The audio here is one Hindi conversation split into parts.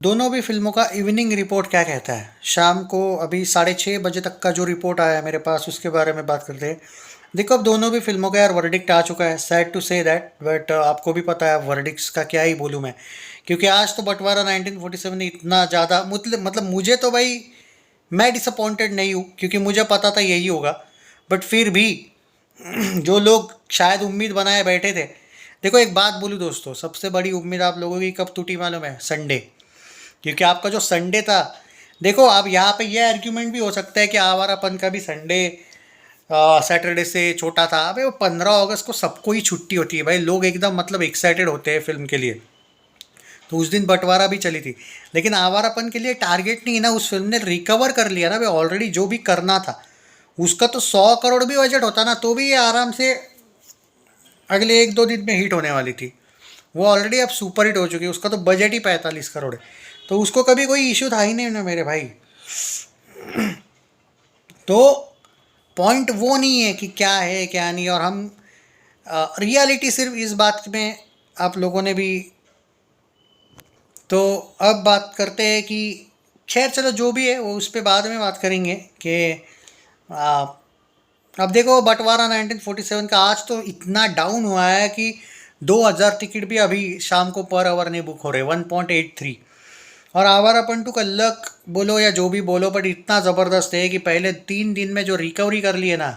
दोनों भी फिल्मों का इवनिंग रिपोर्ट क्या कहता है? शाम को अभी 6:30 बजे तक का जो रिपोर्ट आया है मेरे पास, उसके बारे में बात करते हैं। देखो, अब दोनों भी फिल्मों का यार वर्डिक्ट आ चुका है। Sad to say that, but आपको भी पता है वर्डिक्ट्स का क्या ही बोलूँ मैं। क्योंकि आज तो बंटवारा 1947 ने इतना ज़्यादा मतलब मुझे तो भाई, मैं डिसअपॉइंटेड नहीं हूँ क्योंकि मुझे पता था यही होगा। बट फिर भी जो लोग शायद उम्मीद बनाए बैठे थे। देखो, एक बात बोलूँ दोस्तों, सबसे बड़ी उम्मीद आप लोगों की कब टूटी मालूम है? संडे। क्योंकि आपका जो संडे था, देखो अब यहाँ पे ये आर्ग्यूमेंट भी हो सकता है कि आवारापन का भी संडे सैटरडे से छोटा था। अबे वो 15 अगस्त को सबको ही छुट्टी होती है भाई, लोग एकदम मतलब एक्साइटेड होते हैं फिल्म के लिए। तो उस दिन बंटवारा भी चली थी। लेकिन आवारापन के लिए टारगेट नहीं है ना, उस फिल्म ने रिकवर कर लिया ना भाई ऑलरेडी जो भी करना था। उसका तो 100 करोड़ भी बजट होता ना तो भी ये आराम से अगले 1-2 दिन में हिट होने वाली थी। वो ऑलरेडी अब सुपर हिट हो चुकी है, उसका तो बजट ही 45 करोड़ है। तो उसको कभी कोई इशू था ही नहीं ना मेरे भाई। तो पॉइंट वो नहीं है कि क्या है क्या नहीं, और हम रियलिटी सिर्फ इस बात में आप लोगों ने भी। तो अब बात करते हैं कि खैर चलो जो भी है वो उस पर बाद में बात करेंगे कि आ, अब देखो बंटवारा 1947 का आज तो इतना डाउन हुआ है कि 2000 टिकट भी अभी शाम को पर आवर नहीं बुक हो रहे, 1.83। और आवारापन टू का लक बोलो या जो भी बोलो, बट इतना ज़बरदस्त है कि पहले 3 दिन में जो रिकवरी कर लिए ना,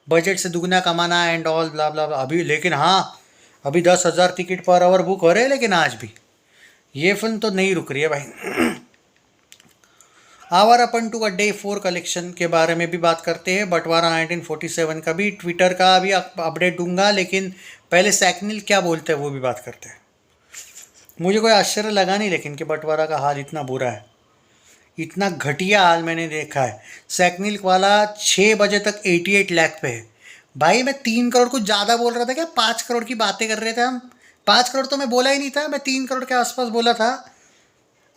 बजट से दुगना कमाना एंड ऑल ब्ला ब्ला ब्ला अभी। लेकिन हाँ, अभी 10,000 टिकट पर आवर बुक हो रहे हैं, लेकिन आज भी ये फिल्म तो नहीं रुक रही है भाई। आवारापन टू का डे 4 कलेक्शन के बारे में भी बात करते हैं। बंटवारा 1947 का भी ट्विटर का भी अपडेट दूंगा, लेकिन पहले सैकनिल क्या बोलते हैं वो भी बात करते हैं। मुझे कोई आश्चर्य लगा नहीं लेकिन कि बंटवारा का हाल इतना बुरा है, इतना घटिया हाल मैंने देखा है। सैकनिल वाला 6 बजे तक 88 लाख पे है। भाई मैं 3 करोड़ कुछ ज़्यादा बोल रहा था क्या? 5 करोड़ की बातें कर रहे थे हम। 5 करोड़ तो मैं बोला ही नहीं था, मैं 3 करोड़ के आसपास बोला था।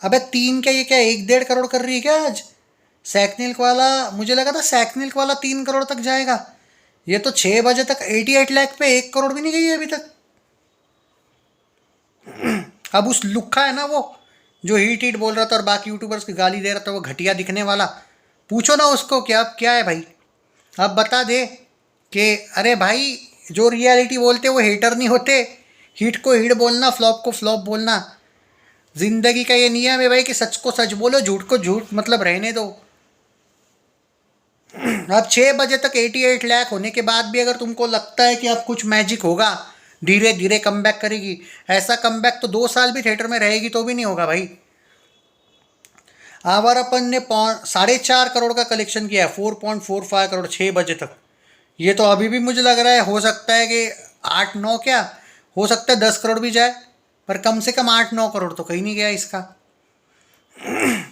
अबे तीन क्या, ये क्या 1-1.5 करोड़ कर रही है क्या आज? सैकनिल वाला, मुझे लगा था सैकनिल वाला 3 करोड़ तक जाएगा। ये तो 6 बजे तक 88 लाख पे 1 करोड़ भी नहीं गई है अभी तक। अब उस लुक्खा है ना वो, जो हीट हीट बोल रहा था और बाकी यूट्यूबर्स की गाली दे रहा था, वो घटिया दिखने वाला, पूछो ना उसको कि अब क्या है भाई। अब बता दे कि अरे भाई, जो रियलिटी बोलते वो हेटर नहीं होते। हिट को हिट बोलना, फ्लॉप को फ्लॉप बोलना, जिंदगी का ये नियम है भाई कि सच को सच बोलो, झूठ को झूठ मतलब रहने दो। अब 6 बजे तक 88 लाख होने के बाद भी अगर तुमको लगता है कि अब कुछ मैजिक होगा, धीरे धीरे कम बैक करेगी, ऐसा कम बैक तो 2 साल भी थिएटर में रहेगी तो भी नहीं होगा भाई। आवारापन ने 4.5 करोड़ का कलेक्शन किया है, 4.45 करोड़ 6 बजे तक। ये तो अभी भी मुझे लग रहा है हो सकता है कि 8-9 क्या, हो सकता है 10 करोड़ भी जाए, पर कम से कम 8-9 करोड़ तो कहीं नहीं गया इसका।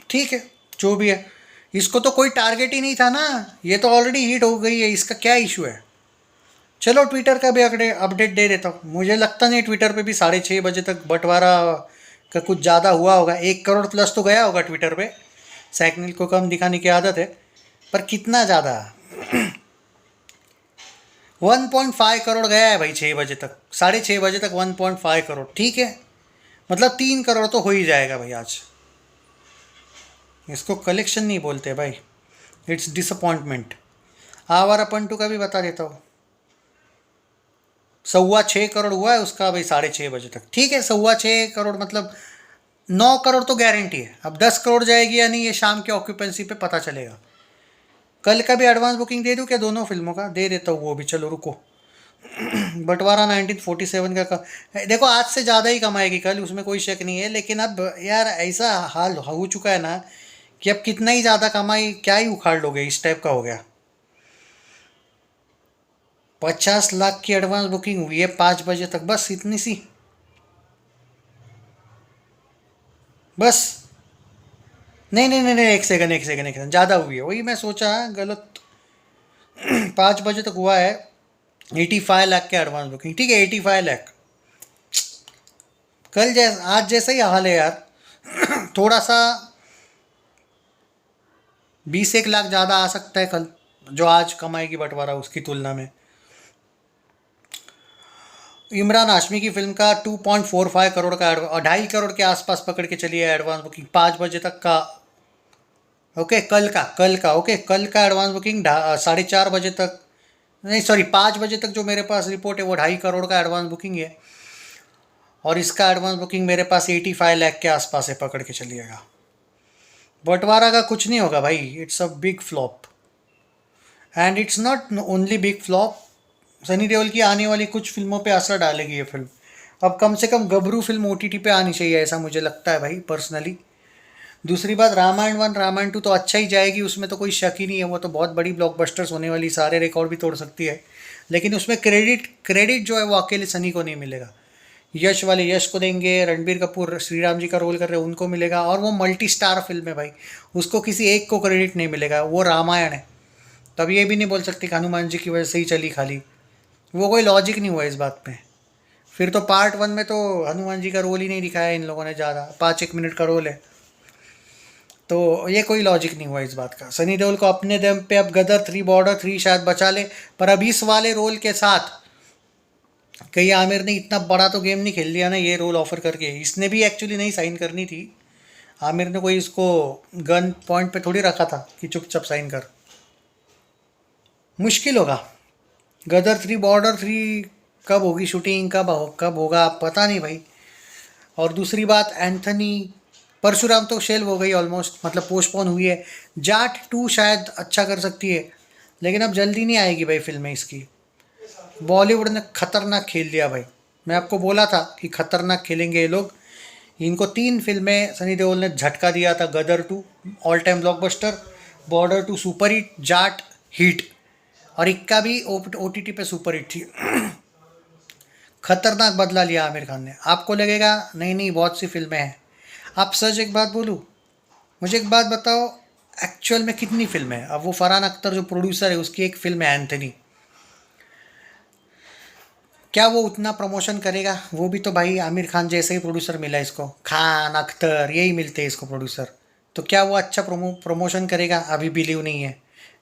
ठीक है, जो भी है, इसको तो कोई टारगेट ही नहीं था ना, ये तो ऑलरेडी हिट हो गई है, इसका क्या इशू है? चलो ट्विटर का भी अपडेट दे देता हूँ। मुझे लगता नहीं ट्विटर पे भी 6:30 बजे तक बंटवारा का कुछ ज़्यादा हुआ होगा। 1 करोड़ प्लस तो गया होगा ट्विटर पे, सैकनिल को कम दिखाने की आदत है, पर कितना ज़्यादा? 1.5 करोड़ गया है भाई 6 बजे तक, 6:30 बजे तक 1.5 करोड़, ठीक है। मतलब 3 करोड़ तो हो ही जाएगा भाई आज। इसको कलेक्शन नहीं बोलते भाई, इट्स डिसअपॉइंटमेंट। आवारा पंटू का भी बता देता हूँ, 6.25 करोड़ हुआ है उसका भाई 6:30 बजे तक, ठीक है। 6.25 करोड़ मतलब 9 करोड़ तो गारंटी है। अब 10 करोड़ जाएगी या नहीं, ये शाम के ऑक्यूपेंसी पे पता चलेगा। कल का भी एडवांस बुकिंग दे दूँ क्या? दोनों फिल्मों का दे देता हूँ वो भी, चलो रुको। बंटवारा 1947 देखो आज से ज़्यादा ही कमाएगी कल, उसमें कोई शक नहीं है। लेकिन अब यार ऐसा हाल हो चुका है ना कि अब कितना ही ज़्यादा कमाई, क्या ही उखाड़ लोगे, इस टाइप का हो गया। 50 लाख की एडवांस बुकिंग हुई है 5 बजे तक, बस इतनी सी, बस। नहीं नहीं नहीं नहीं, एक सेकंड एक सेकंड एक सेकंड, ज़्यादा हुई है, वही मैं सोचा गलत। 5 बजे तक हुआ है 85 लाख के एडवांस बुकिंग, ठीक है 85 लाख। कल जैसा आज जैसा ही हाल है यार। थोड़ा सा 20-1 लाख ज़्यादा आ सकता है कल, जो आज कमाएगी बंटवारा उसकी तुलना में। इमरान हाशमी की फिल्म का 2.45 करोड़ का 2.5 करोड़ के आसपास पकड़ के चलिए एडवांस बुकिंग 5 बजे तक का। ओके, कल का ओके, कल का एडवांस बुकिंग 4:30 बजे तक, नहीं सॉरी 5 बजे तक जो मेरे पास रिपोर्ट है वो 2.5 करोड़ का एडवांस बुकिंग है। और इसका एडवांस बुकिंग मेरे पास 85 लाख के आसपास है, पकड़ के चलिएगा। बंटवारा का कुछ नहीं होगा भाई, it's a big flop. And it's not only big flop, Sunny Deol की आने वाली कुछ फिल्मों पे असर डालेगी ये फिल्म। अब कम से कम गबरू फिल्म ओटीटी पे आनी चाहिए, ऐसा मुझे लगता है भाई पर्सनली। दूसरी बात, रामायण 1 रामायण 2 तो अच्छा ही जाएगी, उसमें तो कोई शक ही नहीं है, वो तो बहुत बड़ी ब्लॉकबस्टर्स होने वाली, सारे रिकॉर्ड भी तोड़ सकती है। लेकिन उसमें क्रेडिट जो है वो अकेले सनी को नहीं मिलेगा। यश वाले यश को देंगे, रणबीर कपूर श्री राम जी का रोल कर रहे हैं उनको मिलेगा, और वो मल्टी स्टार फिल्म है भाई, उसको किसी एक को क्रेडिट नहीं मिलेगा, वो रामायण है। तब ये भी नहीं बोल सकते कि हनुमान जी की वजह से ही चली खाली, वो कोई लॉजिक नहीं हुआ इस बात में। फिर तो पार्ट 1 में तो हनुमान जी का रोल ही नहीं दिखाया इन लोगों ने, ज़्यादा 5-1 मिनट का रोल है, तो ये कोई लॉजिक नहीं हुआ इस बात का। सनी देओल को अपने दम पे अब गदर 3 बॉर्डर 3 शायद बचा ले, पर अब इस वाले रोल के साथ कहीं आमिर ने इतना बड़ा तो गेम नहीं खेल लिया ना ये रोल ऑफर करके। इसने भी एक्चुअली नहीं साइन करनी थी, आमिर ने कोई इसको गन पॉइंट पे थोड़ी रखा था कि चुपचाप साइन कर। मुश्किल होगा। गदर 3 बॉर्डर 3 कब होगी शूटिंग, कब होगा पता नहीं भाई। और दूसरी बात, एंथनी परशुराम तो शेल हो गई ऑलमोस्ट, मतलब पोस्टपोन हुई है। जाट 2 शायद अच्छा कर सकती है, लेकिन अब जल्दी नहीं आएगी भाई फिल्में इसकी। बॉलीवुड ने खतरनाक खेल दिया भाई, मैं आपको बोला था कि खतरनाक खेलेंगे ये लोग। इनको 3 फिल्में सनी देओल ने झटका दिया था, गदर 2 all time blockbuster, border 2 super hit, Jat hit, और इक्का भी ओटीटी पे सुपर हिट थी। खतरनाक बदला लिया आमिर खान ने। आपको लगेगा नहीं नहीं बहुत सी फिल्में हैं, आप सच एक बात बोलूँ, मुझे एक बात बताओ, एक्चुअल में कितनी फिल्म है? अब वो फरहान अख्तर जो प्रोड्यूसर है उसकी एक फिल्म है एंथनी, क्या वो उतना प्रमोशन करेगा? वो भी तो भाई आमिर खान जैसे ही प्रोड्यूसर मिला इसको, खान अख्तर यही मिलते हैं इसको प्रोड्यूसर, तो क्या वो अच्छा प्रमोशन करेगा? अभी बिलीव नहीं है।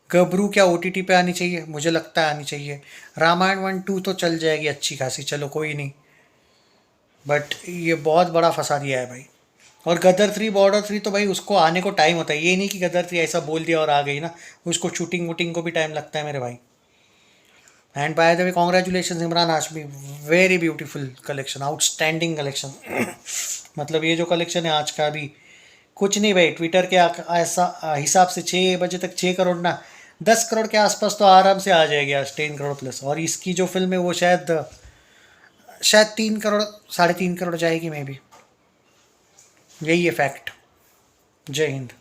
गबरू क्या ओटीटी पे आनी चाहिए? मुझे लगता है आनी चाहिए। रामायण 1-2 तो चल जाएगी अच्छी खासी, चलो कोई नहीं, बट ये बहुत बड़ा फंसा दिया है भाई। और गदर 3 बॉर्डर 3 तो भाई उसको आने को टाइम होता है, ये नहीं कि गदर 3 ऐसा बोल दिया और आ गई ना, उसको शूटिंग वूटिंग को भी टाइम लगता है मेरे भाई। And by the way congratulation Imran Hashmi, very beautiful collection, outstanding collection. मतलब ये जो कलेक्शन है आज का, अभी कुछ नहीं भाई, ट्विटर के ऐसा हिसाब से 6 बजे तक 6 करोड़ ना 10 करोड़ के आसपास तो आराम से आ जाएगी आज, 10 करोड़ प्लस। और इसकी जो फिल्म है वो शायद शायद 3 करोड़ 3.5 करोड़ जाएगी मे बी, यही है फैक्ट। जय हिंद।